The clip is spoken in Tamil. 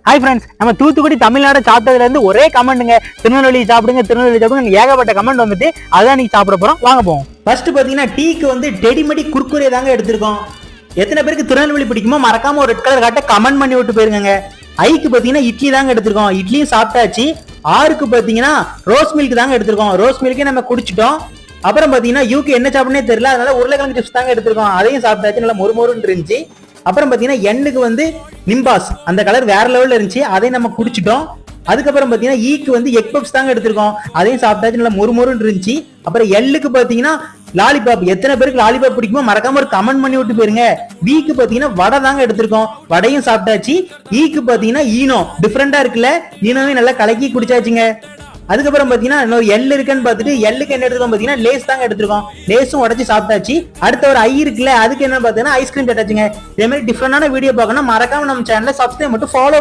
ஹாய் ஃப்ரெண்ட்ஸ், நம்ம தூத்துக்குடி தமிழ்நாடு சாப்பிட்டதுல இருந்து ஒரே கமெண்ட்டுங்க, திருநெல்வேலி சாப்பிடுங்க ஏகப்பட்ட கமெண்ட் வந்துட்டு அதான் நீங்க சாப்பிட போறோம். வாங்க போவோம். ஃபர்ஸ்ட் பாத்தீங்கன்னா டீக்கு வந்து டெடிமெடி குர்குரே தாங்க எடுத்திருக்கோம். எத்தனை பேருக்கு திருநெல்வேலி பிடிக்குமோ மறக்காம ஒரு ரெட் கலர் காட்ட கமெண்ட் பண்ணி விட்டு போயிருங்க. ஐக்கு பாத்தீங்கன்னா இட்லி தாங்க எடுத்திருக்கோம், இட்லியும் சாப்பிட்டாச்சு. ஆருக்கு பாத்தீங்கன்னா ரோஸ் மில்க் தாங்க எடுத்திருக்கோம், ரோஸ் மில்க்கே நம்ம குடிச்சிட்டோம். அப்புறம் பாத்தீங்கன்னா யூக்கு என்ன சாப்பிடனே தெரியல, அதனால உருளைக்கிழங்கு சிப்ஸ் தாங்க எடுத்திருக்கோம், அதையும் சாப்பிட்டாச்சு, நல்லா மொறுமொறுன்னு இருந்துச்சு. அப்புறம் பாத்தீங்கன்னா எண்ணுக்கு வந்து நிம்பாஸ் அந்த கலர் வேற லெவல்ல இருந்துச்சு, அதையும் நம்ம குடிச்சிட்டோம். அதுக்கப்புறம் பாத்தீங்கன்னா ஈக்கு வந்து எக் பப்ஸ் தாங்க எடுத்திருக்கோம், அதையும் சாப்பிட்டாச்சு, நல்லா மொறுமொறுன்னு இருந்துச்சு. அப்புறம் எள்ளுக்கு பாத்தீங்கன்னா லாலிபாப், எத்தனை பேருக்கு லாலிபாப் பிடிக்குமோ மறக்காம ஒரு கமெண்ட் பண்ணி விட்டு போயிருங்க. வீக்கு பாத்தீங்கன்னா வடை தாங்க எடுத்திருக்கோம், வடையும் சாப்பிட்டாச்சு. ஈக்கு பாத்தீங்கன்னா ஈனோ டிஃப்ரெண்டா இருக்குல்ல, ஈனோவே நல்லா கலக்கி குடிச்சாச்சுங்க. அதுக்கப்புறம் பாத்தீங்கன்னா இன்னொரு எள் இருக்குன்னு பார்த்துட்டு எள்ளுக்கு என்ன எடுத்துக்கோம் பாத்தீங்கன்னா லேஸ் தாங்க எடுத்திருக்கோம், லேஸும் உடச்சி சாப்பிட்டாச்சு. அடுத்த ஒரு ஐ இருக்குல்ல, அதுக்கு என்ன பாத்தீங்கன்னா ஐஸ்கிரீம் கேட்டாச்சுங்க. இதே மாதிரி டிஃப்ரெண்டான வீடியோ பார்க்கணும் மறக்காம நம்ம சேனலை சப்ஸ்கிரைப் மட்டும் ஃபாலோ